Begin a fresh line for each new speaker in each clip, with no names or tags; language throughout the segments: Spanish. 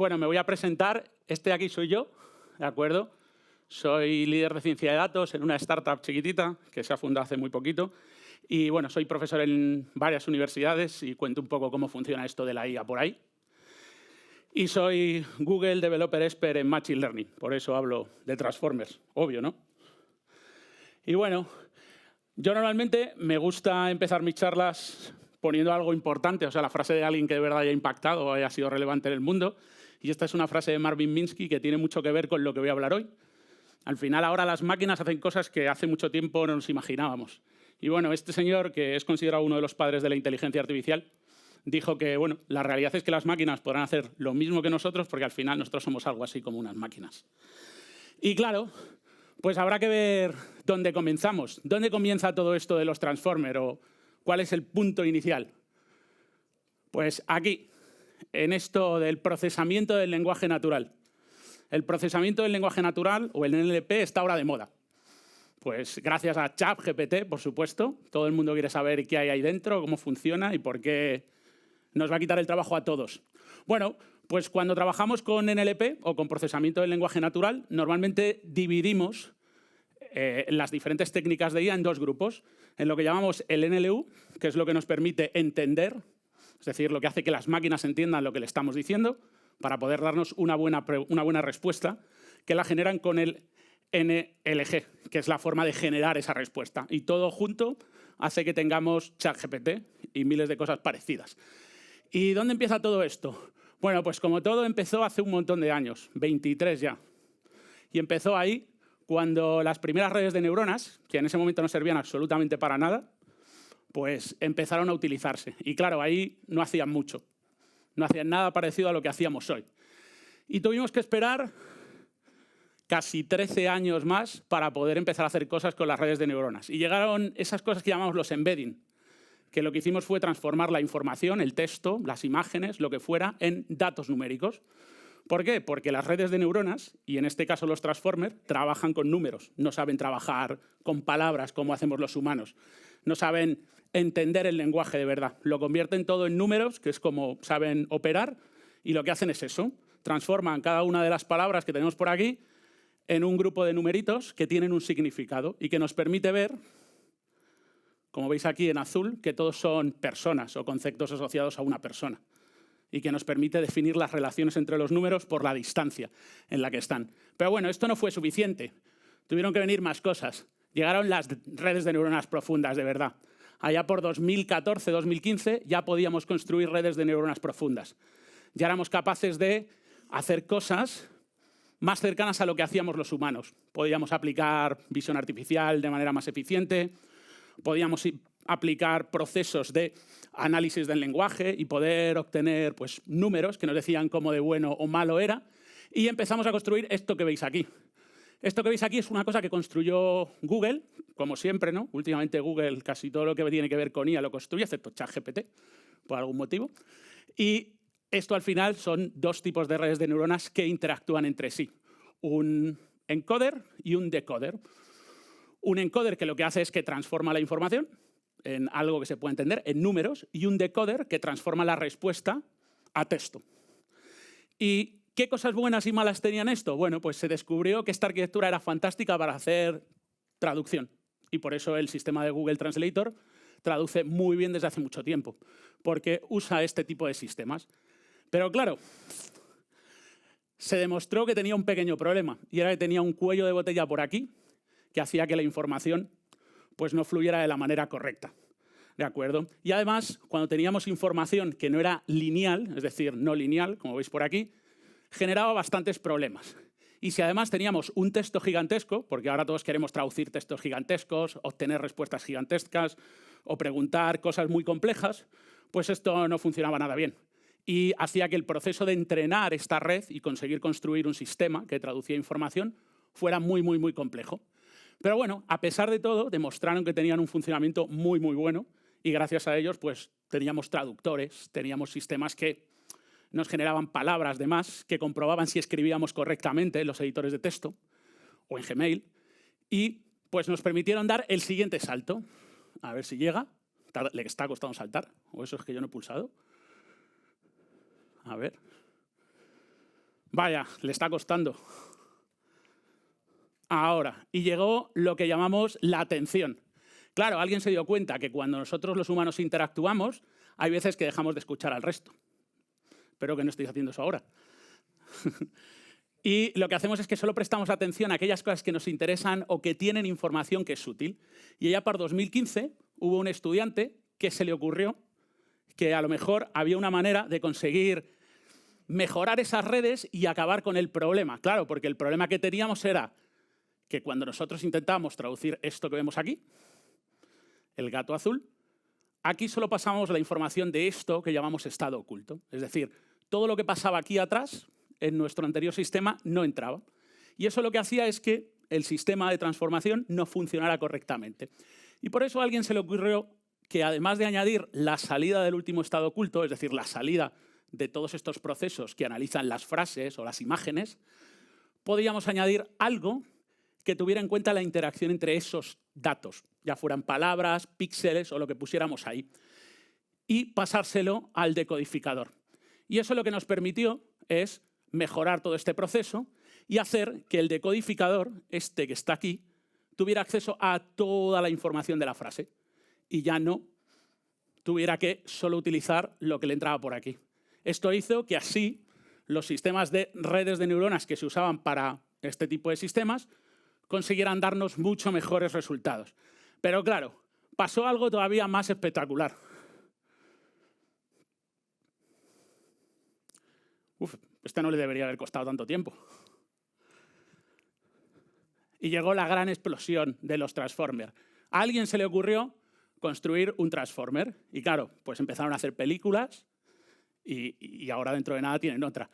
bueno, me voy a presentar. Este de aquí soy yo, ¿de acuerdo? Soy líder de ciencia de datos en una startup chiquitita que se ha fundado hace muy poquito. Y bueno, soy profesor en varias universidades y cuento un poco cómo funciona esto de la IA por ahí. Y soy Google Developer Expert en Machine Learning, por eso hablo de Transformers, obvio, ¿no? Y bueno, yo normalmente me gusta empezar mis charlas poniendo algo importante, o sea, la frase de alguien que de verdad haya impactado o haya sido relevante en el mundo. Y esta es una frase de Marvin Minsky que tiene mucho que ver con lo que voy a hablar hoy. Al final, ahora las máquinas hacen cosas que hace mucho tiempo no nos imaginábamos. Y bueno, este señor, que es considerado uno de los padres de la inteligencia artificial, dijo que bueno, la realidad es que las máquinas podrán hacer lo mismo que nosotros porque al final nosotros somos algo así como unas máquinas. Y claro, pues habrá que ver dónde comenzamos. ¿Dónde comienza todo esto de los Transformers o cuál es el punto inicial? Pues aquí, en esto del procesamiento del lenguaje natural. El procesamiento del lenguaje natural, o el NLP, está ahora de moda. Pues gracias a ChatGPT, por supuesto. Todo el mundo quiere saber qué hay ahí dentro, cómo funciona y por qué nos va a quitar el trabajo a todos. Bueno, pues cuando trabajamos con NLP o con procesamiento del lenguaje natural, normalmente dividimos las diferentes técnicas de IA en dos grupos. En lo que llamamos el NLU, que es lo que nos permite entender, es decir, lo que hace que las máquinas entiendan lo que le estamos diciendo, para poder darnos una buena respuesta, que la generan con el NLG, que es la forma de generar esa respuesta. Y todo junto hace que tengamos ChatGPT y miles de cosas parecidas. ¿Y dónde empieza todo esto? Bueno, pues como todo empezó hace un montón de años, 23 ya. Y empezó ahí cuando las primeras redes de neuronas, que en ese momento no servían absolutamente para nada, pues empezaron a utilizarse. Y claro, ahí no hacían mucho. No hacían nada parecido a lo que hacíamos hoy. Y tuvimos que esperar casi 13 años más para poder empezar a hacer cosas con las redes de neuronas. Y llegaron esas cosas que llamamos los embedding, que lo que hicimos fue transformar la información, el texto, las imágenes, lo que fuera, en datos numéricos. ¿Por qué? Porque las redes de neuronas, y en este caso los Transformers, trabajan con números. No saben trabajar con palabras como hacemos los humanos. No saben entender el lenguaje de verdad. Lo convierten todo en números, que es como saben operar, y lo que hacen es eso. Transforman cada una de las palabras que tenemos por aquí en un grupo de numeritos que tienen un significado y que nos permite ver, como veis aquí en azul, que todos son personas o conceptos asociados a una persona y que nos permite definir las relaciones entre los números por la distancia en la que están. Pero bueno, esto no fue suficiente. Tuvieron que venir más cosas. Llegaron las redes de neuronas profundas, de verdad. Allá por 2014, 2015, ya podíamos construir redes de neuronas profundas. Ya éramos capaces de hacer cosas más cercanas a lo que hacíamos los humanos. Podíamos aplicar visión artificial de manera más eficiente, podíamos aplicar procesos de análisis del lenguaje y poder obtener pues, números que nos decían cómo de bueno o malo era. Y empezamos a construir esto que veis aquí. Esto que veis aquí es una cosa que construyó Google, como siempre, ¿no? Últimamente Google casi todo lo que tiene que ver con IA lo construye, excepto ChatGPT, por algún motivo. Y esto al final son dos tipos de redes de neuronas que interactúan entre sí. Un encoder y un decoder. Un encoder que lo que hace es que transforma la información en algo que se puede entender, en números, y un decoder que transforma la respuesta a texto. ¿Y qué cosas buenas y malas tenían esto? Bueno, pues se descubrió que esta arquitectura era fantástica para hacer traducción. Y por eso el sistema de Google Translator traduce muy bien desde hace mucho tiempo, porque usa este tipo de sistemas. Pero claro, se demostró que tenía un pequeño problema, y era que tenía un cuello de botella por aquí, que hacía que la información pues, no fluyera de la manera correcta. ¿De acuerdo? Y además, cuando teníamos información que no era lineal, es decir, no lineal, como veis por aquí, generaba bastantes problemas. Y si además teníamos un texto gigantesco, porque ahora todos queremos traducir textos gigantescos, obtener respuestas gigantescas o preguntar cosas muy complejas, pues esto no funcionaba nada bien. Y hacía que el proceso de entrenar esta red y conseguir construir un sistema que traducía información fuera muy, muy, muy complejo. Pero bueno, a pesar de todo, demostraron que tenían un funcionamiento muy, muy bueno y gracias a ellos pues, teníamos traductores, teníamos sistemas que nos generaban palabras de más, que comprobaban si escribíamos correctamente en los editores de texto o en Gmail y pues, nos permitieron dar el siguiente salto. A ver si llega. Le está costando saltar, o eso es que yo no he pulsado. A ver. Vaya, le está costando. Ahora, y llegó lo que llamamos la atención. Claro, alguien se dio cuenta que cuando nosotros los humanos interactuamos, hay veces que dejamos de escuchar al resto. Espero que no estéis haciendo eso ahora. Y lo que hacemos es que solo prestamos atención a aquellas cosas que nos interesan o que tienen información que es útil. Y ya para 2015 hubo un estudiante que se le ocurrió que a lo mejor había una manera de conseguir mejorar esas redes y acabar con el problema. Claro, porque el problema que teníamos era que cuando nosotros intentábamos traducir esto que vemos aquí, el gato azul, aquí solo pasábamos la información de esto que llamamos estado oculto. Es decir, todo lo que pasaba aquí atrás, en nuestro anterior sistema, no entraba. Y eso lo que hacía es que el sistema de transformación no funcionara correctamente. Y por eso a alguien se le ocurrió que además de añadir la salida del último estado oculto, es decir, la salida de todos estos procesos que analizan las frases o las imágenes, podríamos añadir algo que tuviera en cuenta la interacción entre esos datos, ya fueran palabras, píxeles o lo que pusiéramos ahí, y pasárselo al decodificador. Y eso lo que nos permitió es mejorar todo este proceso y hacer que el decodificador, este que está aquí, tuviera acceso a toda la información de la frase y ya no tuviera que solo utilizar lo que le entraba por aquí. Esto hizo que así los sistemas de redes de neuronas que se usaban para este tipo de sistemas consiguieran darnos mucho mejores resultados. Pero claro, pasó algo todavía más espectacular. Este no le debería haber costado tanto tiempo. Y llegó la gran explosión de los Transformers. A alguien se le ocurrió construir un Transformer. Y claro, pues empezaron a hacer películas y ahora dentro de nada tienen otra.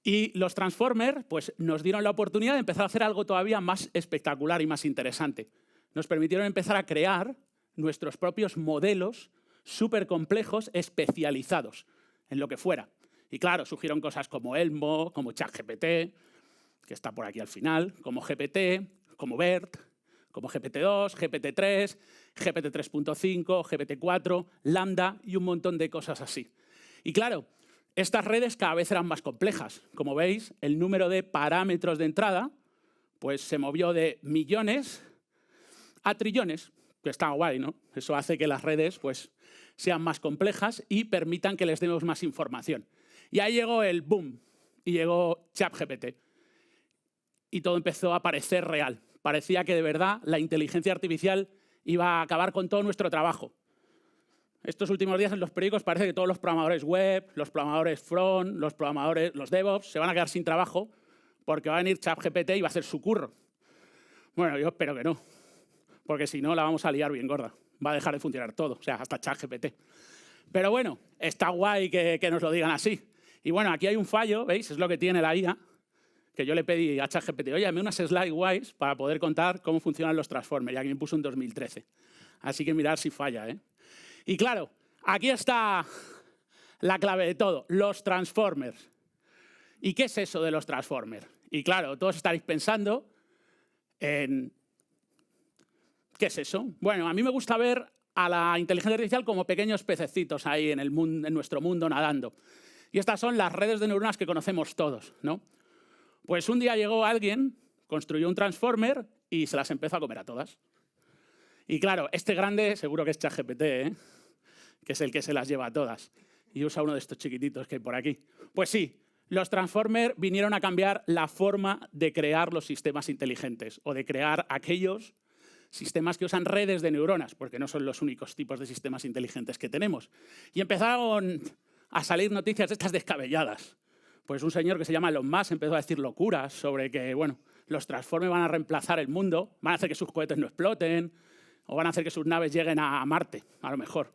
Y los Transformers pues, nos dieron la oportunidad de empezar a hacer algo todavía más espectacular y más interesante. Nos permitieron empezar a crear nuestros propios modelos súper complejos, especializados en lo que fuera. Y claro, surgieron cosas como Elmo, como ChatGPT, que está por aquí al final, como GPT, como BERT, como GPT-2, GPT-3, GPT-3.5, GPT-4, Lambda y un montón de cosas así. Y claro, estas redes cada vez eran más complejas. Como veis, el número de parámetros de entrada pues, se movió de millones a trillones, que está guay, ¿no? Eso hace que las redes pues, sean más complejas y permitan que les demos más información. Y ahí llegó el boom, y llegó ChatGPT. Y todo empezó a parecer real. Parecía que de verdad la inteligencia artificial iba a acabar con todo nuestro trabajo. Estos últimos días en los periódicos parece que todos los programadores web, los programadores front, los DevOps se van a quedar sin trabajo porque va a venir ChatGPT y va a hacer su curro. Bueno, yo espero que no, porque si no la vamos a liar bien gorda. Va a dejar de funcionar todo, o sea, hasta ChatGPT. Pero bueno, está guay que nos lo digan así. Y bueno, aquí hay un fallo, ¿veis? Es lo que tiene la IA, que yo le pedí a ChatGPT, oye, dame unas slides guays para poder contar cómo funcionan los Transformers, y aquí me puso en 2013. Así que mirad si falla, ¿eh? Y claro, aquí está la clave de todo, los Transformers. ¿Y qué es eso de los Transformers? Y claro, todos estaréis pensando en... ¿Qué es eso? Bueno, a mí me gusta ver a la inteligencia artificial como pequeños pececitos ahí en nuestro mundo nadando. Y estas son las redes de neuronas que conocemos todos, ¿no? Pues un día llegó alguien, construyó un Transformer y se las empezó a comer a todas. Y claro, este grande seguro que es ChatGPT, ¿eh? Que es el que se las lleva a todas. Y usa uno de estos chiquititos que hay por aquí. Pues sí, los Transformers vinieron a cambiar la forma de crear los sistemas inteligentes o de crear aquellos sistemas que usan redes de neuronas, porque no son los únicos tipos de sistemas inteligentes que tenemos. Y empezaron a salir noticias de estas descabelladas. Pues un señor que se llama Elon Musk empezó a decir locuras sobre que, bueno, los Transformers van a reemplazar el mundo, van a hacer que sus cohetes no exploten, o van a hacer que sus naves lleguen a Marte, a lo mejor.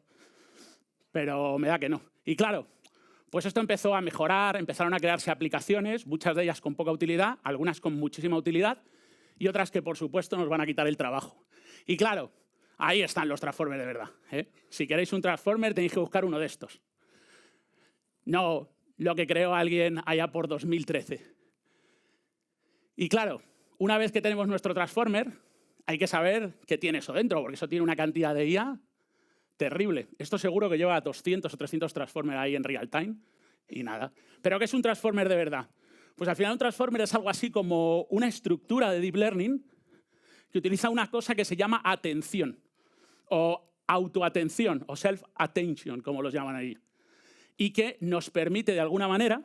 Pero me da que no. Y claro, pues esto empezó a mejorar, empezaron a crearse aplicaciones, muchas de ellas con poca utilidad, algunas con muchísima utilidad, y otras que, por supuesto, nos van a quitar el trabajo. Y claro, ahí están los Transformers de verdad, ¿eh? Si queréis un Transformer, tenéis que buscar uno de estos. No lo que creó alguien allá por 2013. Y claro, una vez que tenemos nuestro Transformer, hay que saber qué tiene eso dentro, porque eso tiene una cantidad de IA terrible. Esto seguro que lleva 200 o 300 Transformers ahí en real time y nada. ¿Pero qué es un transformer de verdad? Pues al final un transformer es algo así como una estructura de deep learning que utiliza una cosa que se llama atención, o autoatención, o self-attention, como los llaman ahí, y que nos permite, de alguna manera,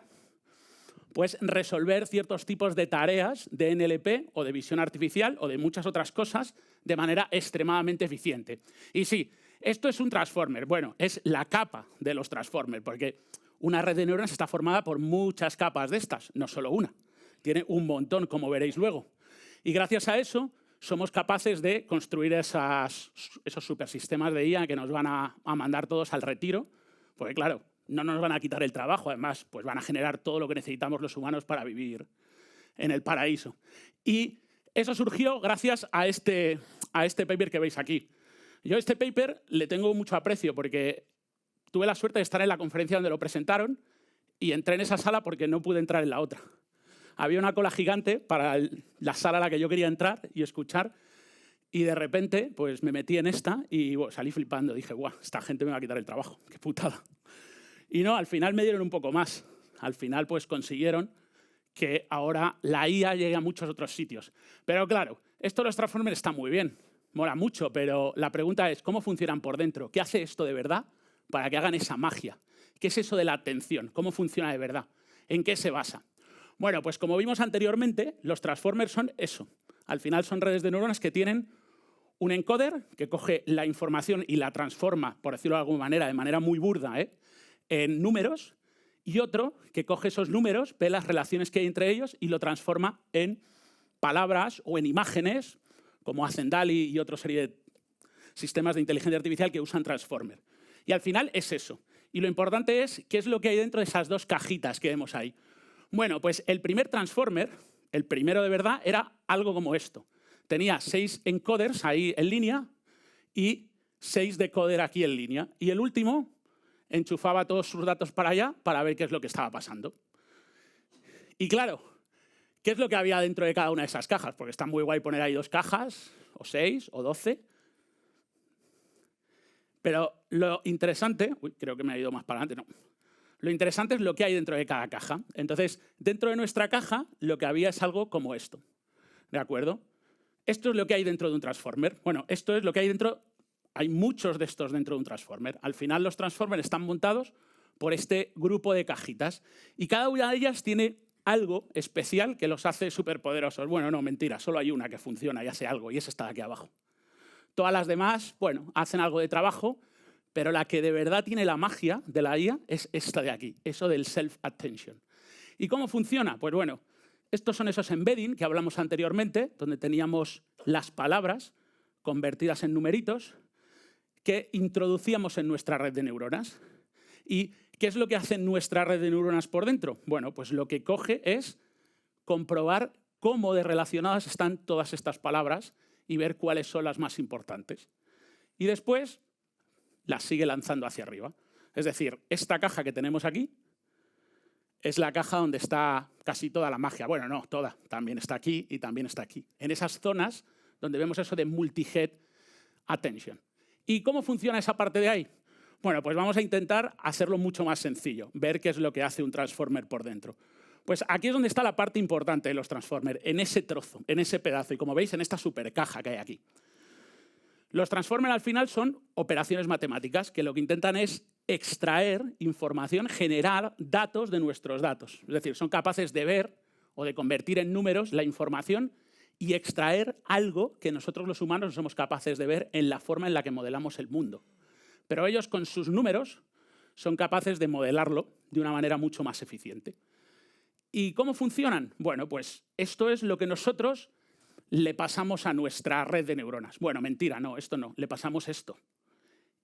pues resolver ciertos tipos de tareas de NLP o de visión artificial o de muchas otras cosas de manera extremadamente eficiente. Y sí, esto es un transformer. Bueno, es la capa de los transformers, porque una red de neuronas está formada por muchas capas de estas, no solo una. Tiene un montón, como veréis luego. Y gracias a eso somos capaces de construir esos supersistemas de IA que nos van a mandar todos al retiro, porque claro, no nos van a quitar el trabajo, además, pues van a generar todo lo que necesitamos los humanos para vivir en el paraíso. Y eso surgió gracias a este paper que veis aquí. Yo a este paper le tengo mucho aprecio porque tuve la suerte de estar en la conferencia donde lo presentaron y entré en esa sala porque no pude entrar en la otra. Había una cola gigante para la sala a la que yo quería entrar y escuchar, y de repente pues me metí en esta y salí flipando. Dije, ¡guau! Esta gente me va a quitar el trabajo, qué putada. Y no, al final me dieron un poco más. Al final pues consiguieron que ahora la IA llegue a muchos otros sitios. Pero claro, esto de los transformers está muy bien, mola mucho, pero la pregunta es, ¿cómo funcionan por dentro? ¿Qué hace esto de verdad para que hagan esa magia? ¿Qué es eso de la atención? ¿Cómo funciona de verdad? ¿En qué se basa? Bueno, pues como vimos anteriormente, los transformers son eso. Al final son redes de neuronas que tienen un encoder que coge la información y la transforma, por decirlo de alguna manera, de manera muy burda, en números, y otro que coge esos números, ve las relaciones que hay entre ellos y lo transforma en palabras o en imágenes, como hacen DALL-E y otra serie de sistemas de inteligencia artificial que usan transformer. Y al final es eso. Y lo importante es qué es lo que hay dentro de esas dos cajitas que vemos ahí. Bueno, pues el primer transformer, el primero de verdad, era algo como esto. Tenía 6 encoders ahí en línea y 6 decoder aquí en línea. Y el último enchufaba todos sus datos para allá para ver qué es lo que estaba pasando. Y claro, ¿qué es lo que había dentro de cada una de esas cajas? Porque está muy guay poner ahí 2 cajas, o 6, o 12. Pero lo interesante... Uy, creo que me ha ido más para adelante, no. Lo interesante es lo que hay dentro de cada caja. Entonces, dentro de nuestra caja, lo que había es algo como esto. ¿De acuerdo? Esto es lo que hay dentro de un transformer. Bueno, esto es lo que hay dentro... Hay muchos de estos dentro de un transformer. Al final, los transformers están montados por este grupo de cajitas. Y cada una de ellas tiene algo especial que los hace superpoderosos. Bueno, no, mentira. Solo hay una que funciona y hace algo, y esa está aquí abajo. Todas las demás, bueno, hacen algo de trabajo, pero la que de verdad tiene la magia de la IA es esta de aquí, eso del self-attention. ¿Y cómo funciona? Pues bueno, estos son esos embedding que hablamos anteriormente, donde teníamos las palabras convertidas en numeritos que introducíamos en nuestra red de neuronas. ¿Y qué es lo que hace nuestra red de neuronas por dentro? Bueno, pues lo que coge es comprobar cómo de relacionadas están todas estas palabras y ver cuáles son las más importantes. Y después las sigue lanzando hacia arriba. Es decir, esta caja que tenemos aquí es la caja donde está casi toda la magia. Bueno, no, toda. También está aquí y también está aquí. En esas zonas donde vemos eso de multi-head attention. ¿Y cómo funciona esa parte de ahí? Bueno, pues vamos a intentar hacerlo mucho más sencillo, ver qué es lo que hace un transformer por dentro. Pues aquí es donde está la parte importante de los transformers, en ese trozo, en ese pedazo, y como veis, en esta super caja que hay aquí. Los transformers al final son operaciones matemáticas que lo que intentan es extraer información, generar datos de nuestros datos. Es decir, son capaces de ver o de convertir en números la información y extraer algo que nosotros los humanos no somos capaces de ver en la forma en la que modelamos el mundo. Pero ellos con sus números son capaces de modelarlo de una manera mucho más eficiente. ¿Y cómo funcionan? Bueno, pues esto es lo que nosotros le pasamos a nuestra red de neuronas. Bueno, mentira, no, esto no, le pasamos esto.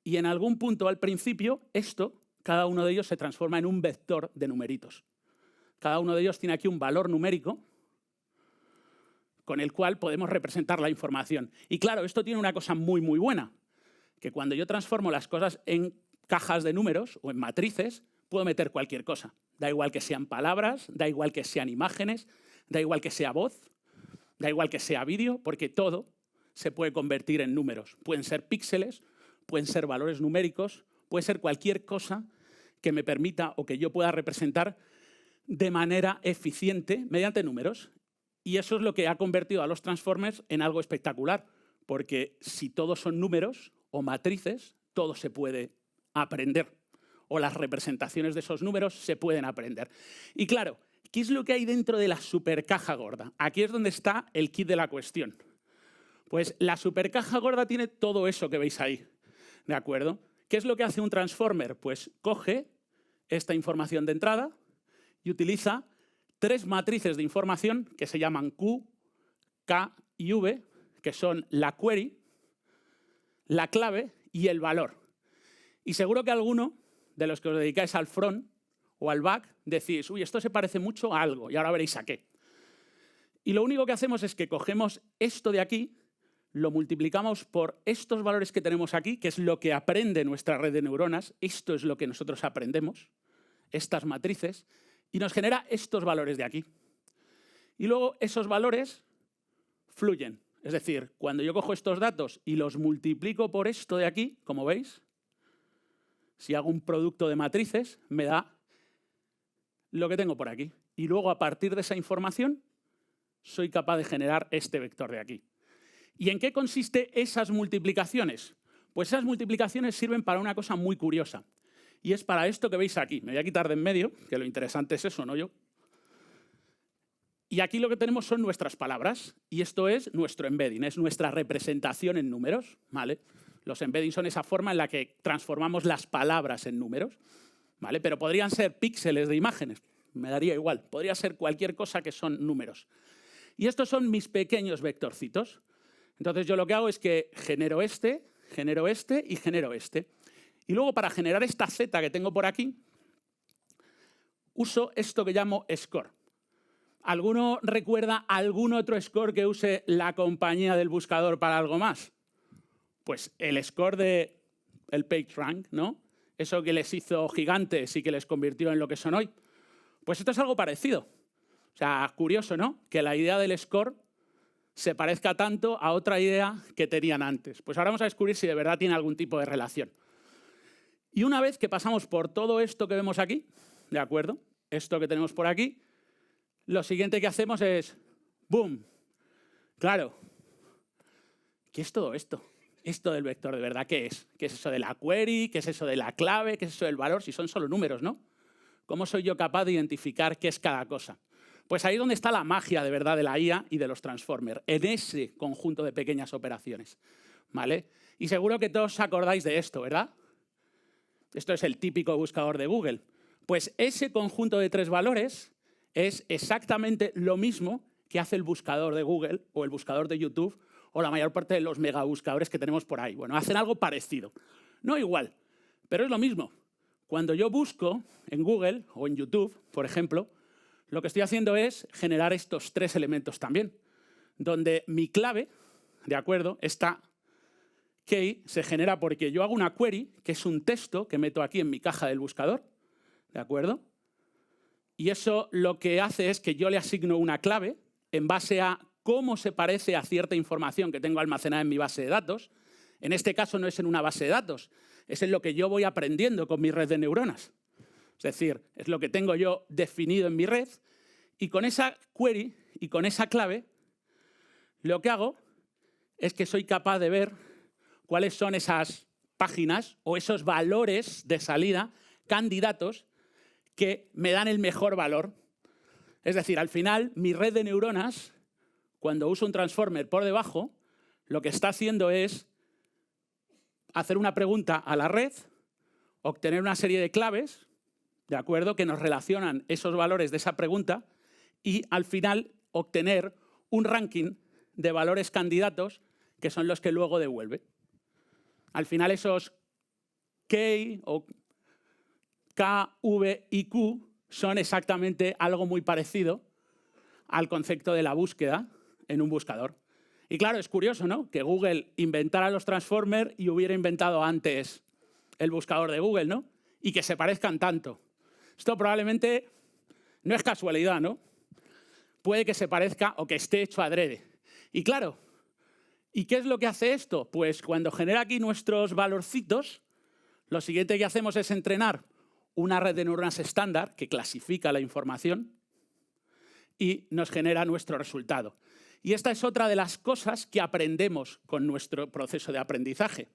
Y en algún punto al principio, esto, cada uno de ellos se transforma en un vector de numeritos. Cada uno de ellos tiene aquí un valor numérico con el cual podemos representar la información. Y claro, esto tiene una cosa muy, muy buena, que cuando yo transformo las cosas en cajas de números o en matrices, puedo meter cualquier cosa. Da igual que sean palabras, da igual que sean imágenes, da igual que sea voz, da igual que sea vídeo, porque todo se puede convertir en números. Pueden ser píxeles, pueden ser valores numéricos, puede ser cualquier cosa que me permita o que yo pueda representar de manera eficiente mediante números. Y eso es lo que ha convertido a los transformers en algo espectacular, porque si todos son números o matrices, todo se puede aprender, o las representaciones de esos números se pueden aprender. Y claro, ¿qué es lo que hay dentro de la supercaja gorda? Aquí es donde está el kit de la cuestión. Pues la supercaja gorda tiene todo eso que veis ahí, ¿de acuerdo? ¿Qué es lo que hace un transformer? Pues coge esta información de entrada y utiliza 3 matrices de información que se llaman Q, K y V, que son la query, la clave y el valor. Y seguro que alguno de los que os dedicáis al front o al back decís, uy, esto se parece mucho a algo, y ahora veréis a qué. Y lo único que hacemos es que cogemos esto de aquí, lo multiplicamos por estos valores que tenemos aquí, que es lo que aprende nuestra red de neuronas, esto es lo que nosotros aprendemos, estas matrices, y nos genera estos valores de aquí. Y luego esos valores fluyen. Es decir, cuando yo cojo estos datos y los multiplico por esto de aquí, como veis, si hago un producto de matrices, me da lo que tengo por aquí. Y luego, a partir de esa información, soy capaz de generar este vector de aquí. ¿Y en qué consiste esas multiplicaciones? Pues esas multiplicaciones sirven para una cosa muy curiosa. Y es para esto que veis aquí. Me voy a quitar de en medio, que lo interesante es eso, no yo. Y aquí lo que tenemos son nuestras palabras. Y esto es nuestro embedding, es nuestra representación en números, ¿vale? Los embeddings son esa forma en la que transformamos las palabras en números, ¿vale? Pero podrían ser píxeles de imágenes, me daría igual. Podría ser cualquier cosa que son números. Y estos son mis pequeños vectorcitos. Entonces yo lo que hago es que genero este y genero este. Y luego para generar esta Z que tengo por aquí, uso esto que llamo score. ¿Alguno recuerda algún otro score que use la compañía del buscador para algo más? Pues el score del PageRank, ¿no? Eso que les hizo gigantes y que les convirtió en lo que son hoy. Pues esto es algo parecido. O sea, curioso, ¿no? Que la idea del score se parezca tanto a otra idea que tenían antes. Pues ahora vamos a descubrir si de verdad tiene algún tipo de relación. Y una vez que pasamos por todo esto que vemos aquí, ¿de acuerdo? Esto que tenemos por aquí, lo siguiente que hacemos es ¡boom! Claro, ¿qué es todo esto? Esto del vector, ¿de verdad qué es? ¿Qué es eso de la query? ¿Qué es eso de la clave? ¿Qué es eso del valor? Si son solo números, ¿no? ¿Cómo soy yo capaz de identificar qué es cada cosa? Pues ahí es donde está la magia de verdad de la IA y de los transformers, en ese conjunto de pequeñas operaciones, ¿vale? Y seguro que todos os acordáis de esto, ¿verdad? Esto es el típico buscador de Google. Pues ese conjunto de 3 valores es exactamente lo mismo que hace el buscador de Google o el buscador de YouTube o la mayor parte de los megabuscadores que tenemos por ahí. Bueno, hacen algo parecido. No igual, pero es lo mismo. Cuando yo busco en Google o en YouTube, por ejemplo, lo que estoy haciendo es generar estos 3 elementos también, donde mi clave, ¿de acuerdo?, esta key se genera porque yo hago una query, que es un texto que meto aquí en mi caja del buscador, ¿de acuerdo? Y eso lo que hace es que yo le asigno una clave en base a cómo se parece a cierta información que tengo almacenada en mi base de datos. En este caso no es en una base de datos, es en lo que yo voy aprendiendo con mi red de neuronas. Es decir, es lo que tengo yo definido en mi red y con esa query y con esa clave lo que hago es que soy capaz de ver cuáles son esas páginas o esos valores de salida, candidatos, que me dan el mejor valor. Es decir, al final, mi red de neuronas, cuando uso un transformer por debajo, lo que está haciendo es hacer una pregunta a la red, obtener una serie de claves, ¿de acuerdo?, que nos relacionan esos valores de esa pregunta y, al final, obtener un ranking de valores candidatos que son los que luego devuelve. Al final, esos key o K, V y Q son exactamente algo muy parecido al concepto de la búsqueda en un buscador. Y claro, es curioso, ¿no?, que Google inventara los transformers y hubiera inventado antes el buscador de Google, ¿no?, y que se parezcan tanto. Esto probablemente no es casualidad, ¿no? Puede que se parezca o que esté hecho adrede. Y claro, ¿y qué es lo que hace esto? Pues cuando genera aquí nuestros valorcitos, lo siguiente que hacemos es entrenar una red de neuronas estándar que clasifica la información y nos genera nuestro resultado. Y esta es otra de las cosas que aprendemos con nuestro proceso de aprendizaje.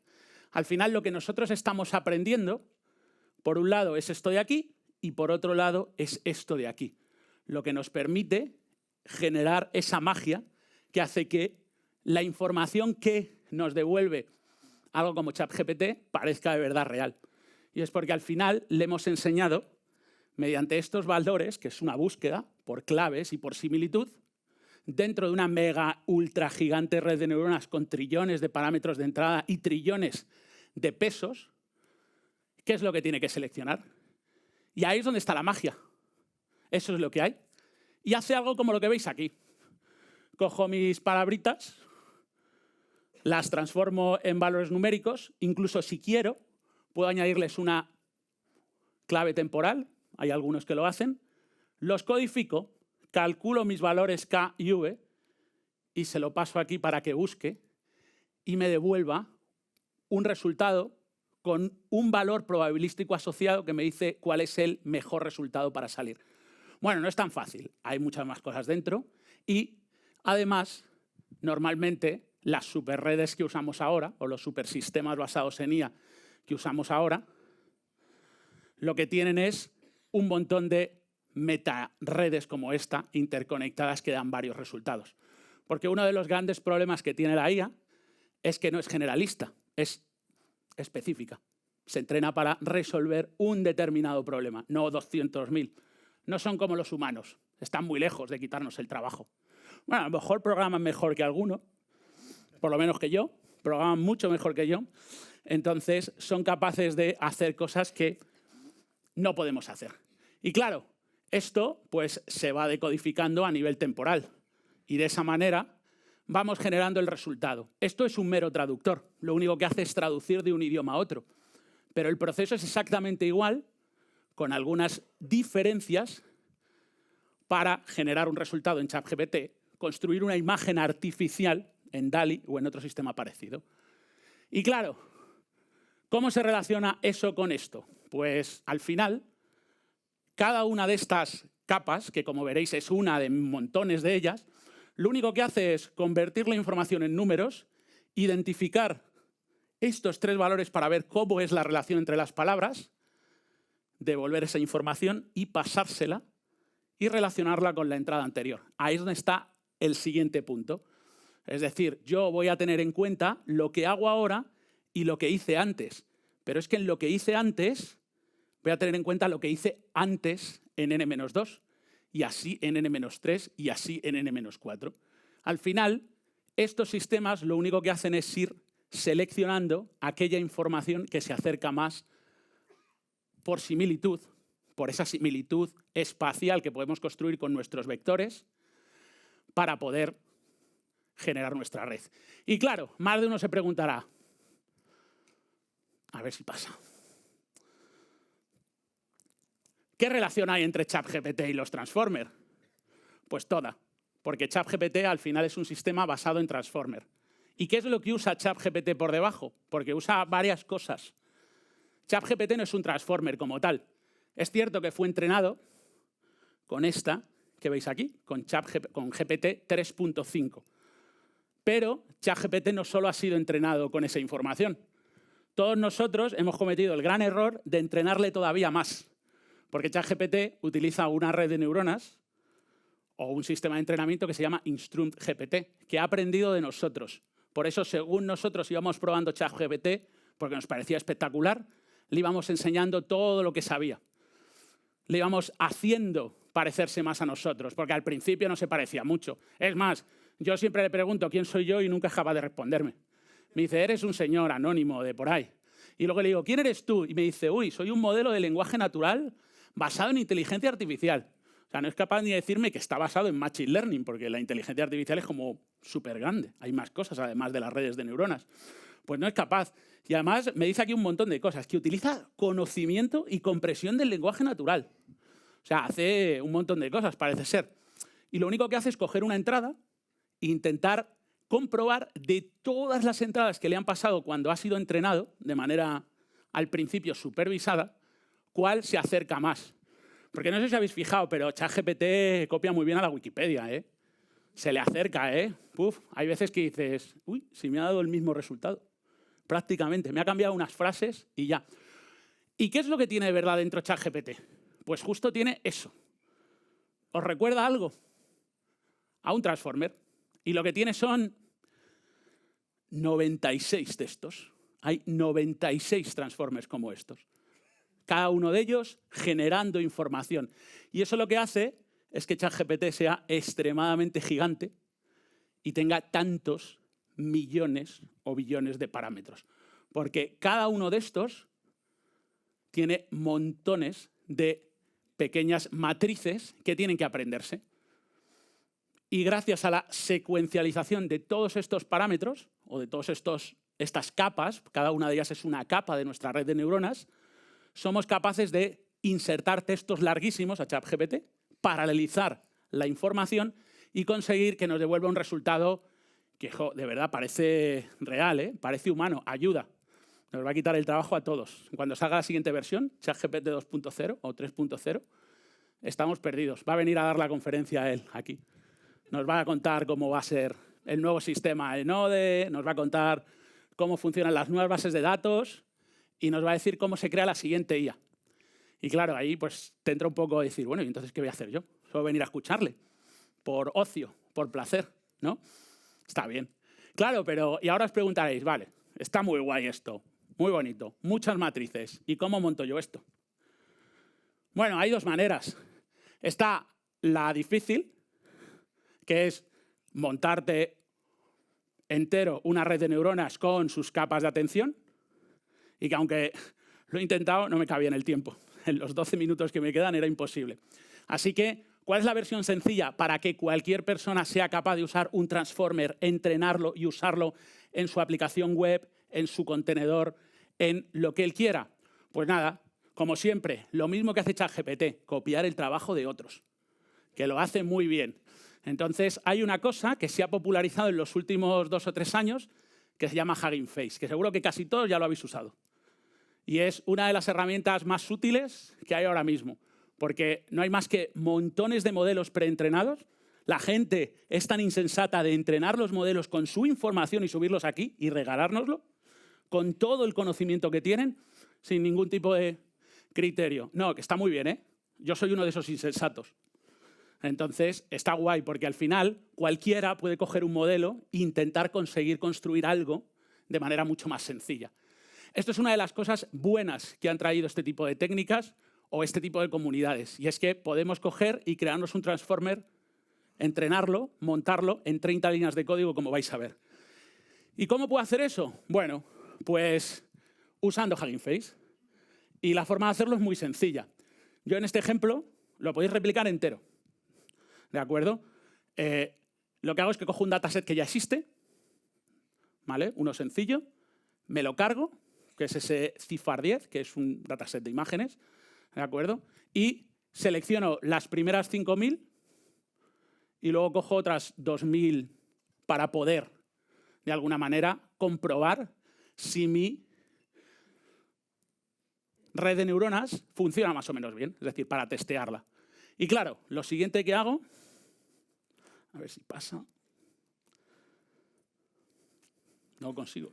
Al final, lo que nosotros estamos aprendiendo, por un lado, es esto de aquí y por otro lado, es esto de aquí. Lo que nos permite generar esa magia que hace que la información que nos devuelve algo como ChatGPT parezca de verdad real. Y es porque al final le hemos enseñado, mediante estos valores, que es una búsqueda por claves y por similitud, dentro de una mega ultra gigante red de neuronas con trillones de parámetros de entrada y trillones de pesos, ¿qué es lo que tiene que seleccionar? Y ahí es donde está la magia. Eso es lo que hay. Y hace algo como lo que veis aquí. Cojo mis palabritas, las transformo en valores numéricos, incluso si quiero, puedo añadirles una clave temporal, hay algunos que lo hacen, los codifico, calculo mis valores K y V y se lo paso aquí para que busque y me devuelva un resultado con un valor probabilístico asociado que me dice cuál es el mejor resultado para salir. Bueno, no es tan fácil, hay muchas más cosas dentro y además, normalmente, las superredes que usamos ahora, o los supersistemas basados en IA que usamos ahora, lo que tienen es un montón de metaredes como esta, interconectadas, que dan varios resultados. Porque uno de los grandes problemas que tiene la IA es que no es generalista, es específica. Se entrena para resolver un determinado problema, no 200.000. No son como los humanos, están muy lejos de quitarnos el trabajo. Bueno, a lo mejor programan mejor que alguno, por lo menos que yo, programan mucho mejor que yo, entonces son capaces de hacer cosas que no podemos hacer. Y claro, esto pues, se va decodificando a nivel temporal y de esa manera vamos generando el resultado. Esto es un mero traductor, lo único que hace es traducir de un idioma a otro, pero el proceso es exactamente igual, con algunas diferencias para generar un resultado en ChatGPT, construir una imagen artificial en DALL-E o en otro sistema parecido. Y claro, ¿cómo se relaciona eso con esto? Pues al final, cada una de estas capas, que como veréis es una de montones de ellas, lo único que hace es convertir la información en números, identificar estos tres valores para ver cómo es la relación entre las palabras, devolver esa información y pasársela y relacionarla con la entrada anterior. Ahí es donde está el siguiente punto. Es decir, yo voy a tener en cuenta lo que hago ahora y lo que hice antes. Pero es que en lo que hice antes voy a tener en cuenta lo que hice antes en n-2 y así en n-3 y así en n-4. Al final, estos sistemas lo único que hacen es ir seleccionando aquella información que se acerca más por similitud, por esa similitud espacial que podemos construir con nuestros vectores para poder generar nuestra red. Y claro, más de uno se preguntará, a ver si pasa, ¿qué relación hay entre ChatGPT y los Transformer? Pues toda, porque ChatGPT al final es un sistema basado en Transformer. ¿Y qué es lo que usa ChatGPT por debajo? Porque usa varias cosas. ChatGPT no es un Transformer como tal. Es cierto que fue entrenado con esta que veis aquí, con GPT 3.5. Pero ChatGPT no solo ha sido entrenado con esa información. Todos nosotros hemos cometido el gran error de entrenarle todavía más. Porque ChatGPT utiliza una red de neuronas o un sistema de entrenamiento que se llama InstructGPT, que ha aprendido de nosotros. Por eso, según nosotros íbamos probando ChatGPT, porque nos parecía espectacular, le íbamos enseñando todo lo que sabía. Le íbamos haciendo parecerse más a nosotros, porque al principio no se parecía mucho. Es más, yo siempre le pregunto quién soy yo y nunca es capaz de responderme. Me dice, eres un señor anónimo de por ahí. Y luego le digo, ¿quién eres tú? Y me dice, uy, soy un modelo de lenguaje natural basado en inteligencia artificial. O sea, no es capaz ni de decirme que está basado en machine learning, porque la inteligencia artificial es como súper grande. Hay más cosas, además de las redes de neuronas. Pues no es capaz. Y además me dice aquí un montón de cosas, que utiliza conocimiento y compresión del lenguaje natural. O sea, hace un montón de cosas, parece ser. Y lo único que hace es coger una entrada e intentar comprobar de todas las entradas que le han pasado cuando ha sido entrenado, de manera al principio supervisada, cuál se acerca más. Porque no sé si habéis fijado, pero ChatGPT copia muy bien a la Wikipedia, ¿eh? Se le acerca, ¿eh? Puf, hay veces que dices, uy, si me ha dado el mismo resultado. Prácticamente, me ha cambiado unas frases y ya. ¿Y qué es lo que tiene de verdad dentro ChatGPT? Pues justo tiene eso. ¿Os recuerda algo? A un transformer. Y lo que tiene son 96 textos. Hay 96 transformers como estos. Cada uno de ellos generando información. Y eso lo que hace es que ChatGPT sea extremadamente gigante y tenga tantos millones o billones de parámetros. Porque cada uno de estos tiene montones de pequeñas matrices que tienen que aprenderse. Y gracias a la secuencialización de todos estos parámetros, o de todas estas capas, cada una de ellas es una capa de nuestra red de neuronas, somos capaces de insertar textos larguísimos a ChatGPT, paralelizar la información y conseguir que nos devuelva un resultado que, de verdad, parece real, ¿eh? Parece humano, ayuda. Nos va a quitar el trabajo a todos. Cuando salga la siguiente versión, ChatGPT 2.0 o 3.0, estamos perdidos. Va a venir a dar la conferencia a él aquí. Nos va a contar cómo va a ser el nuevo sistema ENODE, nos va a contar cómo funcionan las nuevas bases de datos y nos va a decir cómo se crea la siguiente IA. Y claro, ahí pues te entra un poco a decir, bueno, ¿y entonces qué voy a hacer yo? Solo venir a escucharle, por ocio, por placer, ¿no? Está bien. Claro, pero y ahora os preguntaréis, vale, está muy guay esto, muy bonito, muchas matrices. ¿Y cómo monto yo esto? Bueno, hay dos maneras. Está la difícil, que es montarte entero una red de neuronas con sus capas de atención, y que aunque lo he intentado, no me cabía en el tiempo. En los 12 minutos que me quedan era imposible. Así que, ¿cuál es la versión sencilla para que cualquier persona sea capaz de usar un transformer, entrenarlo y usarlo en su aplicación web, en su contenedor, en lo que él quiera? Pues nada, como siempre, lo mismo que hace ChatGPT, copiar el trabajo de otros, que lo hace muy bien. Entonces, hay una cosa que se ha popularizado en los últimos 2 o 3 años que se llama Hugging Face, que seguro que casi todos ya lo habéis usado. Y es una de las herramientas más útiles que hay ahora mismo, porque no hay más que montones de modelos preentrenados. La gente es tan insensata de entrenar los modelos con su información y subirlos aquí y regalárnoslo, con todo el conocimiento que tienen, sin ningún tipo de criterio. No, que está muy bien, ¿eh? Yo soy uno de esos insensatos. Entonces, está guay, porque al final cualquiera puede coger un modelo e intentar conseguir construir algo de manera mucho más sencilla. Esto es una de las cosas buenas que han traído este tipo de técnicas o este tipo de comunidades, y es que podemos coger y crearnos un transformer, entrenarlo, montarlo en 30 líneas de código, como vais a ver. ¿Y cómo puedo hacer eso? Bueno, pues usando Hugging Face. Y la forma de hacerlo es muy sencilla. Yo en este ejemplo lo podéis replicar entero. ¿De acuerdo? Lo que hago es que cojo un dataset que ya existe, ¿vale? Uno sencillo, me lo cargo, que es ese CIFAR 10, que es un dataset de imágenes, ¿de acuerdo? Y selecciono las primeras 5.000 y luego cojo otras 2.000 para poder, de alguna manera, comprobar si mi red de neuronas funciona más o menos bien, es decir, para testearla. Y claro, lo siguiente que hago, a ver si pasa, no lo consigo.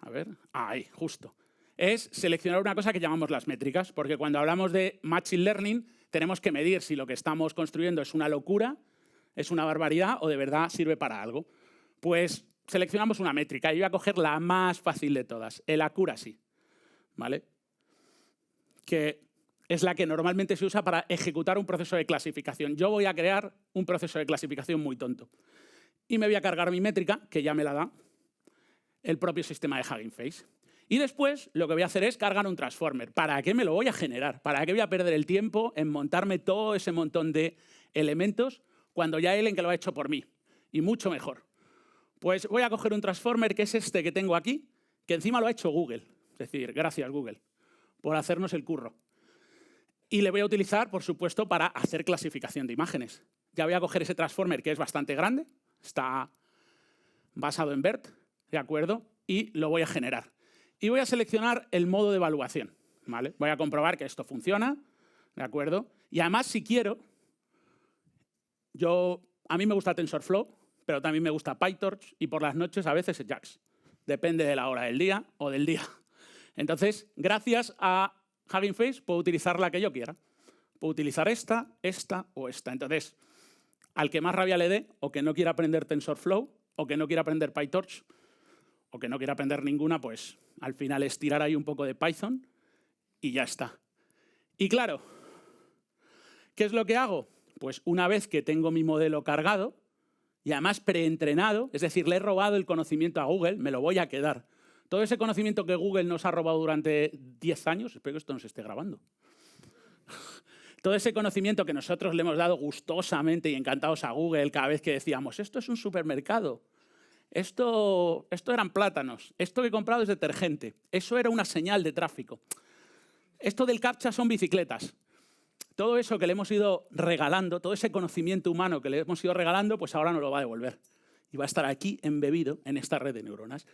A ver, ahí, justo. Es seleccionar una cosa que llamamos las métricas, porque cuando hablamos de Machine Learning tenemos que medir si lo que estamos construyendo es una locura, es una barbaridad o de verdad sirve para algo. Pues seleccionamos una métrica y yo voy a coger la más fácil de todas, el accuracy, ¿vale? Que es la que normalmente se usa para ejecutar un proceso de clasificación. Yo voy a crear un proceso de clasificación muy tonto. Y me voy a cargar mi métrica, que ya me la da el propio sistema de Hugging Face. Y después lo que voy a hacer es cargar un transformer. ¿Para qué me lo voy a generar? ¿Para qué voy a perder el tiempo en montarme todo ese montón de elementos cuando ya hay alguien que lo ha hecho por mí? Y mucho mejor. Pues voy a coger un transformer que es este que tengo aquí, que encima lo ha hecho Google. Es decir, gracias Google por hacernos el curro. Y le voy a utilizar, por supuesto, para hacer clasificación de imágenes. Ya voy a coger ese transformer que es bastante grande, está basado en BERT, ¿de acuerdo? Y lo voy a generar. Y voy a seleccionar el modo de evaluación. ¿vale? Voy a comprobar que esto funciona, ¿de acuerdo? Y además, si quiero, a mí me gusta TensorFlow, pero también me gusta PyTorch y por las noches a veces JAX. Depende de la hora del día o del día. Entonces, gracias a Hugging Face puedo utilizar la que yo quiera. Puedo utilizar esta o esta. Entonces, al que más rabia le dé, o que no quiera aprender TensorFlow, o que no quiera aprender PyTorch, o que no quiera aprender ninguna, pues al final es tirar ahí un poco de Python y ya está. Y claro, ¿qué es lo que hago? Pues una vez que tengo mi modelo cargado, y además preentrenado, es decir, le he robado el conocimiento a Google, me lo voy a quedar. Todo ese conocimiento que Google nos ha robado durante 10 años, espero que esto no se esté grabando. Todo ese conocimiento que nosotros le hemos dado gustosamente y encantados a Google cada vez que decíamos, esto es un supermercado, esto eran plátanos, esto que he comprado es detergente, eso era una señal de tráfico, esto del CAPTCHA son bicicletas. Todo eso que le hemos ido regalando, todo ese conocimiento humano que le hemos ido regalando, pues ahora nos lo va a devolver. Y va a estar aquí embebido en esta red de neuronas.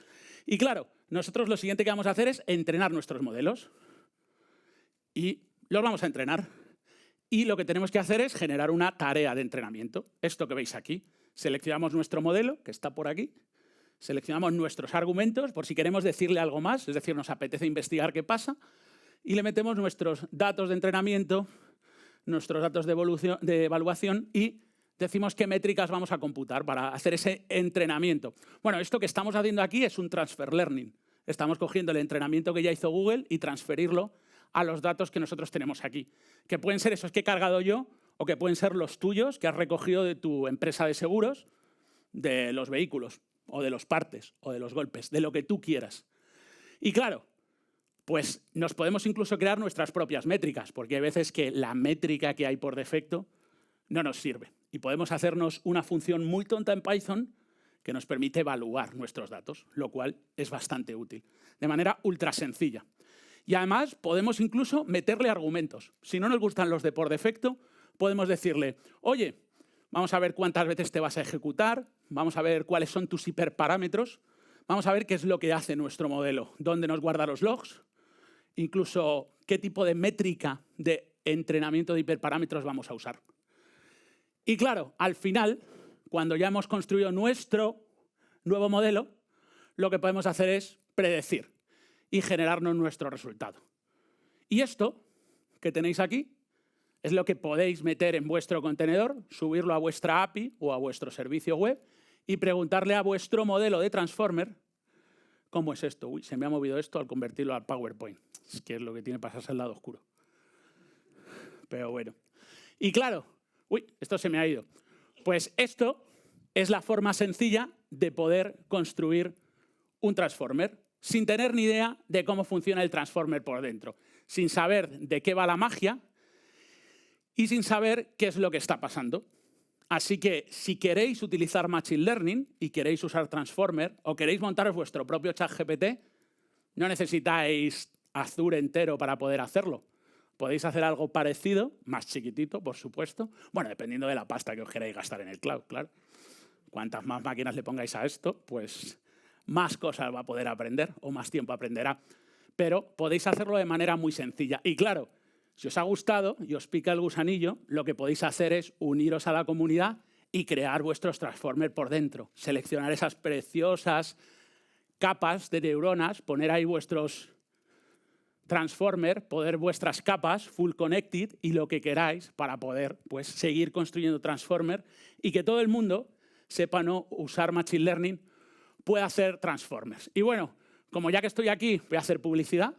Y claro, nosotros lo siguiente que vamos a hacer es entrenar nuestros modelos. Y los vamos a entrenar. Y lo que tenemos que hacer es generar una tarea de entrenamiento. Esto que veis aquí. Seleccionamos nuestro modelo, que está por aquí. Seleccionamos nuestros argumentos, por si queremos decirle algo más, es decir, nos apetece investigar qué pasa. Y le metemos nuestros datos de entrenamiento, nuestros datos de evaluación y decimos qué métricas vamos a computar para hacer ese entrenamiento. Bueno, esto que estamos haciendo aquí es un transfer learning. Estamos cogiendo el entrenamiento que ya hizo Google y transferirlo a los datos que nosotros tenemos aquí, que pueden ser esos que he cargado yo o que pueden ser los tuyos que has recogido de tu empresa de seguros, de los vehículos o de los partes o de los golpes, de lo que tú quieras. Y claro, pues nos podemos incluso crear nuestras propias métricas, porque hay veces que la métrica que hay por defecto no nos sirve. Y podemos hacernos una función muy tonta en Python que nos permite evaluar nuestros datos, lo cual es bastante útil, de manera ultra sencilla. Y además podemos incluso meterle argumentos. Si no nos gustan los de por defecto, podemos decirle, oye, vamos a ver cuántas veces te vas a ejecutar, vamos a ver cuáles son tus hiperparámetros, vamos a ver qué es lo que hace nuestro modelo, dónde nos guarda los logs, incluso qué tipo de métrica de entrenamiento de hiperparámetros vamos a usar. Y claro, al final, cuando ya hemos construido nuestro nuevo modelo, lo que podemos hacer es predecir y generarnos nuestro resultado. Y esto que tenéis aquí es lo que podéis meter en vuestro contenedor, subirlo a vuestra API o a vuestro servicio web y preguntarle a vuestro modelo de Transformer ¿cómo es esto? Uy, se me ha movido esto al convertirlo al PowerPoint. Es que es lo que tiene pasarse al lado oscuro. Pero bueno. Y claro, uy, esto se me ha ido. Pues esto es la forma sencilla de poder construir un Transformer sin tener ni idea de cómo funciona el Transformer por dentro, sin saber de qué va la magia y sin saber qué es lo que está pasando. Así que si queréis utilizar Machine Learning y queréis usar Transformer o queréis montaros vuestro propio ChatGPT, no necesitáis Azure entero para poder hacerlo. Podéis hacer algo parecido, más chiquitito, por supuesto. Bueno, dependiendo de la pasta que os queráis gastar en el cloud, claro. Cuantas más máquinas le pongáis a esto, pues más cosas va a poder aprender o más tiempo aprenderá. Pero podéis hacerlo de manera muy sencilla. Y claro, si os ha gustado y os pica el gusanillo, lo que podéis hacer es uniros a la comunidad y crear vuestros Transformers por dentro. Seleccionar esas preciosas capas de neuronas, poner ahí vuestros Transformers, poner vuestras capas full connected y lo que queráis para poder pues, seguir construyendo Transformers y que todo el mundo sepa no usar Machine Learning, pueda hacer Transformers. Y bueno, como ya que estoy aquí, voy a hacer publicidad.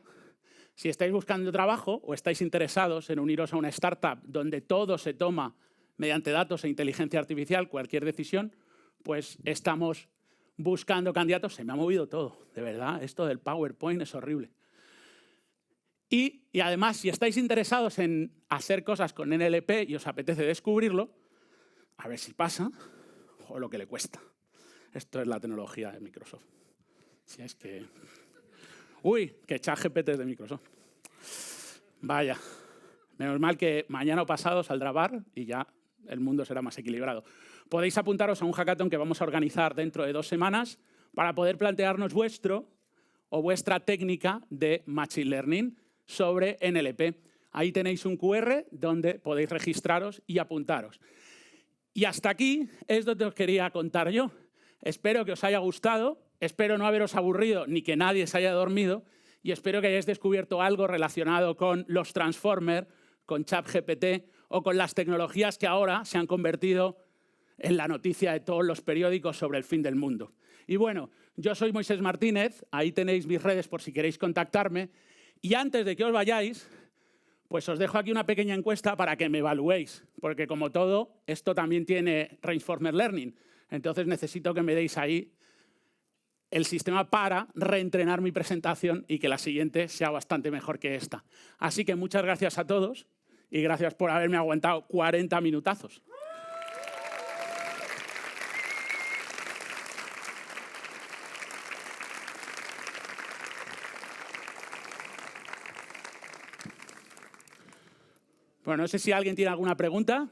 Si estáis buscando trabajo o estáis interesados en uniros a una startup donde todo se toma mediante datos e inteligencia artificial, cualquier decisión, pues estamos buscando candidatos. Se me ha movido todo, de verdad. Esto del PowerPoint es horrible. Y además, si estáis interesados en hacer cosas con NLP y os apetece descubrirlo, a ver si pasa o lo que le cuesta. Esto es la tecnología de Microsoft. Si es que... Uy, que ChatGPT es de Microsoft. Vaya. Menos mal que mañana o pasado saldrá VAR y ya el mundo será más equilibrado. Podéis apuntaros a un hackathon que vamos a organizar dentro de 2 semanas para poder plantearnos vuestro o vuestra técnica de Machine Learning sobre NLP. Ahí tenéis un QR donde podéis registraros y apuntaros. Y hasta aquí es donde os quería contar yo. Espero que os haya gustado, espero no haberos aburrido ni que nadie se haya dormido y espero que hayáis descubierto algo relacionado con los Transformers, con ChatGPT o con las tecnologías que ahora se han convertido en la noticia de todos los periódicos sobre el fin del mundo. Y bueno, yo soy Moisés Martínez, ahí tenéis mis redes por si queréis contactarme. Y antes de que os vayáis, pues os dejo aquí una pequeña encuesta para que me evaluéis, porque como todo, esto también tiene Reinforcement Learning. Entonces necesito que me deis ahí el sistema para reentrenar mi presentación y que la siguiente sea bastante mejor que esta. Así que muchas gracias a todos y gracias por haberme aguantado 40 minutazos. Bueno, no sé si alguien tiene alguna pregunta.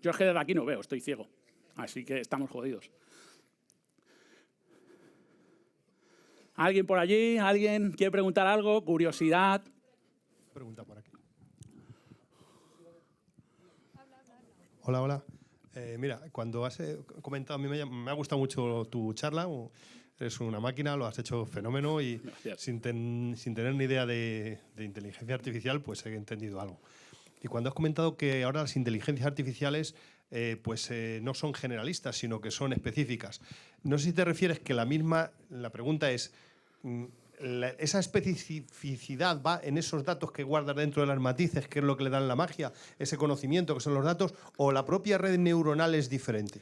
Yo es que desde aquí no veo, estoy ciego. Así que estamos jodidos. ¿Alguien por allí? ¿Alguien quiere preguntar algo? ¿Curiosidad?
Pregunta por aquí. Hola, hola. Mira, cuando has comentado, a mí me ha gustado mucho tu charla. Eres una máquina, lo has hecho fenómeno y sin tener ni idea de inteligencia artificial, pues he entendido algo. Y cuando has comentado que ahora las inteligencias artificiales no son generalistas, sino que son específicas. No sé si te refieres que la pregunta es, ¿esa especificidad va en esos datos que guardas dentro de las matices, que es lo que le dan la magia, ese conocimiento que son los datos, o la propia red neuronal es diferente?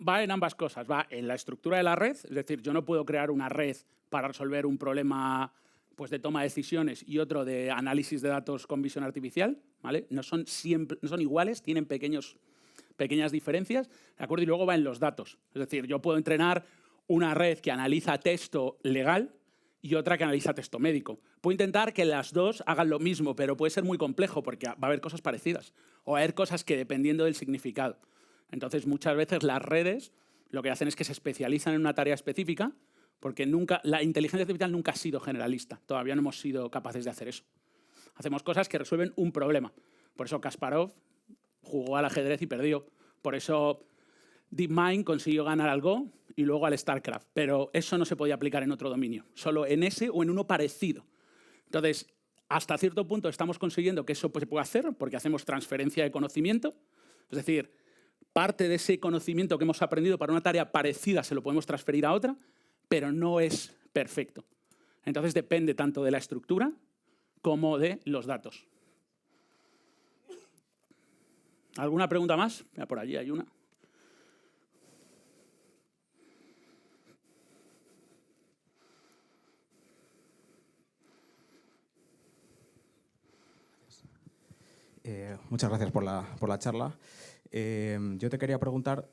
Va en ambas cosas, va en la estructura de la red, es decir, yo no puedo crear una red para resolver un problema pues, de toma de decisiones y otro de análisis de datos con visión artificial, ¿vale? No son iguales, tienen pequeñas diferencias, ¿de acuerdo? Y luego va en los datos, es decir, yo puedo entrenar una red que analiza texto legal y otra que analiza texto médico. Puedo intentar que las dos hagan lo mismo, pero puede ser muy complejo porque va a haber cosas parecidas o va a haber cosas que dependiendo del significado. Entonces, muchas veces las redes lo que hacen es que se especializan en una tarea específica porque la inteligencia artificial nunca ha sido generalista. Todavía no hemos sido capaces de hacer eso. Hacemos cosas que resuelven un problema. Por eso Kasparov jugó al ajedrez y perdió. Por eso DeepMind consiguió ganar al Go y luego al StarCraft. Pero eso no se podía aplicar en otro dominio, solo en ese o en uno parecido. Entonces, hasta cierto punto estamos consiguiendo que eso se pueda hacer porque hacemos transferencia de conocimiento. Es decir, parte de ese conocimiento que hemos aprendido para una tarea parecida se lo podemos transferir a otra, pero no es perfecto. Entonces depende tanto de la estructura como de los datos. ¿Alguna pregunta más? Mira, por allí hay una.
Muchas gracias por la charla. Yo te quería preguntar,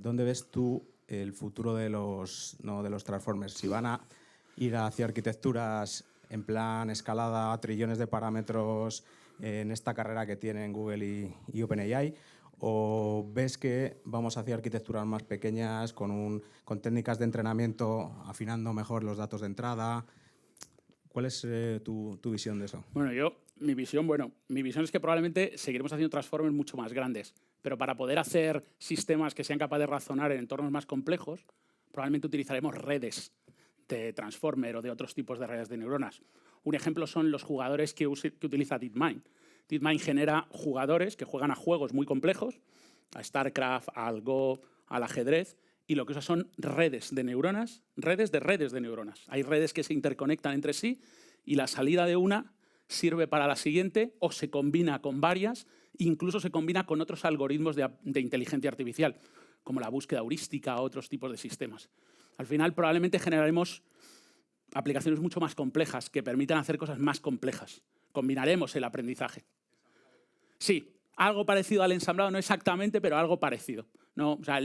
¿dónde ves tú el futuro de los Transformers? Si van a ir hacia arquitecturas en plan escalada a trillones de parámetros en esta carrera que tienen Google y OpenAI, o ves que vamos hacia arquitecturas más pequeñas con técnicas de entrenamiento afinando mejor los datos de entrada. ¿Cuál es tu visión de eso?
Bueno, mi visión es que probablemente seguiremos haciendo transformers mucho más grandes, pero para poder hacer sistemas que sean capaces de razonar en entornos más complejos, probablemente utilizaremos redes de transformer o de otros tipos de redes de neuronas. Un ejemplo son los jugadores que utiliza DeepMind. DeepMind genera jugadores que juegan a juegos muy complejos, a StarCraft, al Go, al ajedrez, y lo que usa son redes de neuronas, redes de neuronas. Hay redes que se interconectan entre sí y la salida de una sirve para la siguiente o se combina con varias, incluso se combina con otros algoritmos de inteligencia artificial, como la búsqueda heurística o otros tipos de sistemas. Al final probablemente generaremos aplicaciones mucho más complejas que permitan hacer cosas más complejas. Combinaremos el aprendizaje. Sí, algo parecido al ensamblado, no exactamente, pero algo parecido. No, o sea,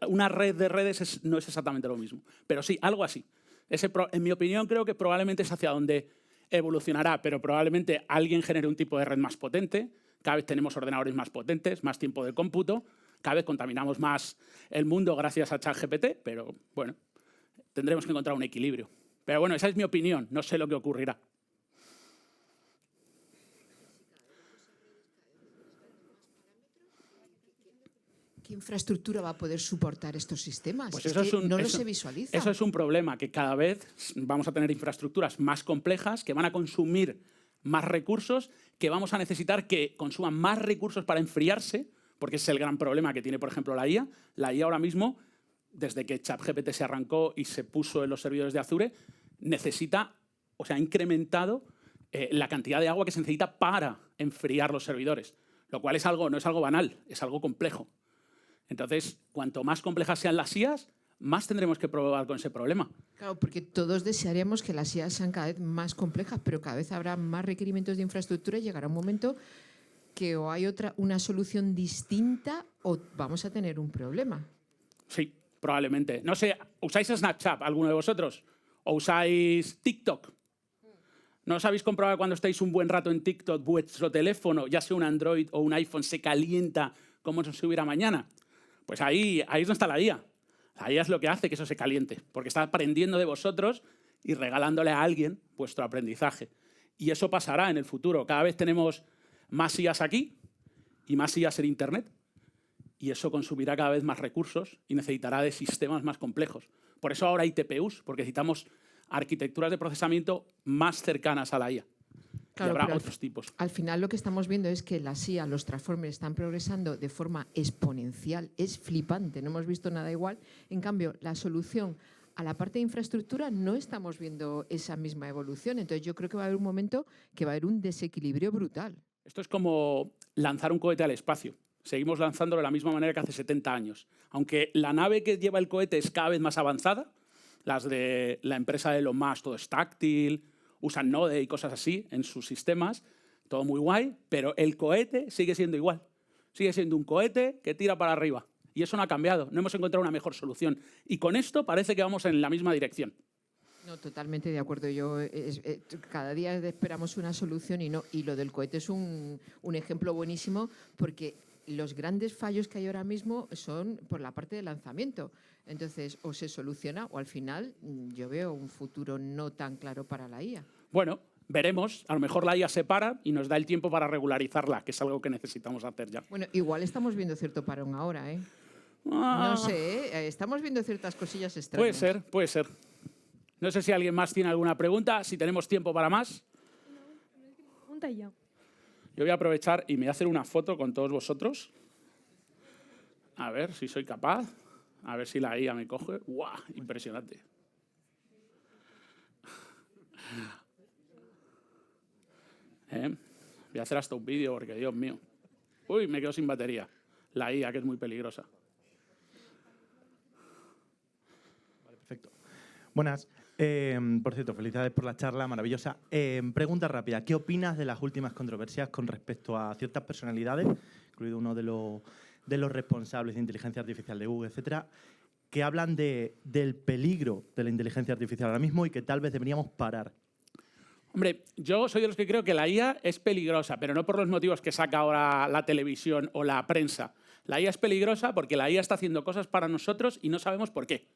una red de redes no es exactamente lo mismo, pero sí, algo así. En mi opinión, creo que probablemente es hacia donde evolucionará, pero probablemente alguien genere un tipo de red más potente, cada vez tenemos ordenadores más potentes, más tiempo de cómputo, cada vez contaminamos más el mundo gracias a ChatGPT, pero bueno, tendremos que encontrar un equilibrio. Pero bueno, esa es mi opinión, no sé lo que ocurrirá.
¿Qué infraestructura va a poder soportar estos sistemas?
Pues
no se visualiza.
Eso es un problema, que cada vez vamos a tener infraestructuras más complejas, que van a consumir más recursos, que vamos a necesitar que consuman más recursos para enfriarse, porque ese es el gran problema que tiene, por ejemplo, la IA. La IA ahora mismo, desde que ChatGPT se arrancó y se puso en los servidores de Azure, ha incrementado la cantidad de agua que se necesita para enfriar los servidores, lo cual no es algo banal, es algo complejo. Entonces, cuanto más complejas sean las IAs, más tendremos que probar con ese problema.
Claro, porque todos desearíamos que las IAs sean cada vez más complejas, pero cada vez habrá más requerimientos de infraestructura y llegará un momento que o hay una solución distinta o vamos a tener un problema.
Sí, probablemente. No sé, ¿usáis Snapchat alguno de vosotros? ¿O usáis TikTok? ¿No os habéis comprobado cuando estáis un buen rato en TikTok, vuestro teléfono, ya sea un Android o un iPhone, se calienta como si hubiera mañana? Pues ahí no está la IA. La IA es lo que hace que eso se caliente, porque está aprendiendo de vosotros y regalándole a alguien vuestro aprendizaje. Y eso pasará en el futuro. Cada vez tenemos más IAs aquí y más IAs en Internet. Y eso consumirá cada vez más recursos y necesitará de sistemas más complejos. Por eso ahora hay TPUs, porque necesitamos arquitecturas de procesamiento más cercanas a la IA.
Claro,
y habrá otros tipos.
Al final lo que estamos viendo es que las IA, los transformers, están progresando de forma exponencial. Es flipante, no hemos visto nada igual. En cambio, la solución a la parte de infraestructura no estamos viendo esa misma evolución. Entonces yo creo que va a haber un momento que va a haber un desequilibrio brutal.
Esto es como lanzar un cohete al espacio. Seguimos lanzándolo de la misma manera que hace 70 años. Aunque la nave que lleva el cohete es cada vez más avanzada, las de la empresa de Elon Musk, todo es táctil, usan Node y cosas así en sus sistemas, todo muy guay, pero el cohete sigue siendo igual. Sigue siendo un cohete que tira para arriba. Y eso no ha cambiado, no hemos encontrado una mejor solución. Y con esto parece que vamos en la misma dirección.
No, totalmente de acuerdo. Cada día esperamos una solución y lo del cohete es un ejemplo buenísimo porque los grandes fallos que hay ahora mismo son por la parte de lanzamiento. Entonces, o se soluciona o al final yo veo un futuro no tan claro para la IA.
Bueno, veremos. A lo mejor la IA se para y nos da el tiempo para regularizarla, que es algo que necesitamos hacer ya.
Bueno, igual estamos viendo cierto parón ahora, ¿eh? No sé, ¿eh? Estamos viendo ciertas cosillas extrañas.
Puede ser, puede ser. No sé si alguien más tiene alguna pregunta, si tenemos tiempo para más.
Pregunta y ya.
Yo voy a aprovechar y me voy a hacer una foto con todos vosotros. A ver si soy capaz. A ver si la IA me coge. ¡Guau! Impresionante. Voy a hacer hasta un vídeo porque, Dios mío. Uy, me quedo sin batería. La IA, que es muy peligrosa.
Vale, perfecto. Buenas. Por cierto, felicidades por la charla, maravillosa. Pregunta rápida. ¿Qué opinas de las últimas controversias con respecto a ciertas personalidades, incluido uno de los responsables de inteligencia artificial de Google, etcétera, que hablan del peligro de la inteligencia artificial ahora mismo y que tal vez deberíamos parar?
Hombre, yo soy de los que creo que la IA es peligrosa, pero no por los motivos que saca ahora la televisión o la prensa. La IA es peligrosa porque la IA está haciendo cosas para nosotros y no sabemos por qué.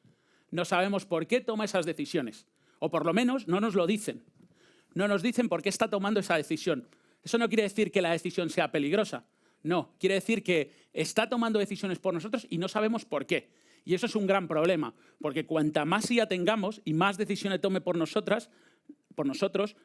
No sabemos por qué toma esas decisiones. O por lo menos no nos lo dicen. No nos dicen por qué está tomando esa decisión. Eso no quiere decir que la decisión sea peligrosa. No, quiere decir que está tomando decisiones por nosotros y no sabemos por qué. Y eso es un gran problema, porque cuanta más IA tengamos y más decisiones tome por nosotros,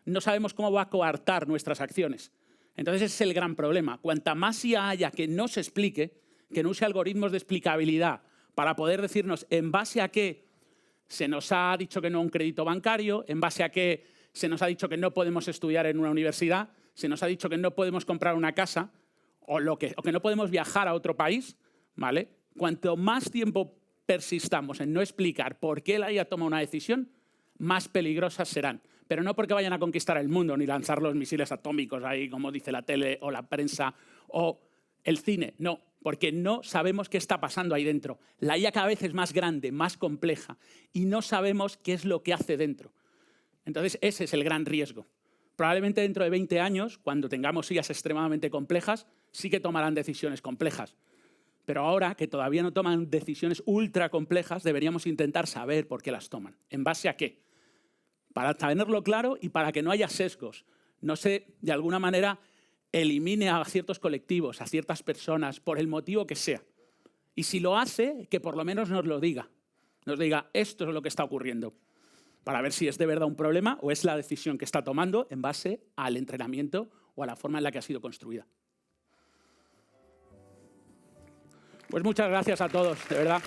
no sabemos cómo va a coartar nuestras acciones. Entonces ese es el gran problema. Cuanta más IA haya que no se explique, que no use algoritmos de explicabilidad para poder decirnos en base a qué se nos ha dicho que no a un crédito bancario, en base a qué se nos ha dicho que no podemos estudiar en una universidad, se nos ha dicho que no podemos comprar una casa o que no podemos viajar a otro país, ¿vale? Cuanto más tiempo persistamos en no explicar por qué la IA toma una decisión, más peligrosas serán. Pero no porque vayan a conquistar el mundo ni lanzar los misiles atómicos ahí, como dice la tele o la prensa o el cine. No, porque no sabemos qué está pasando ahí dentro. La IA cada vez es más grande, más compleja y no sabemos qué es lo que hace dentro. Entonces ese es el gran riesgo. Probablemente dentro de 20 años, cuando tengamos IAs extremadamente complejas, sí que tomarán decisiones complejas. Pero ahora que todavía no toman decisiones ultra complejas, deberíamos intentar saber por qué las toman. ¿En base a qué? Para tenerlo claro y para que no haya sesgos. No se, de alguna manera, elimine a ciertos colectivos, a ciertas personas, por el motivo que sea. Y si lo hace, que por lo menos nos lo diga. Nos diga, esto es lo que está ocurriendo. Para ver si es de verdad un problema o es la decisión que está tomando en base al entrenamiento o a la forma en la que ha sido construida. Pues muchas gracias a todos, de verdad.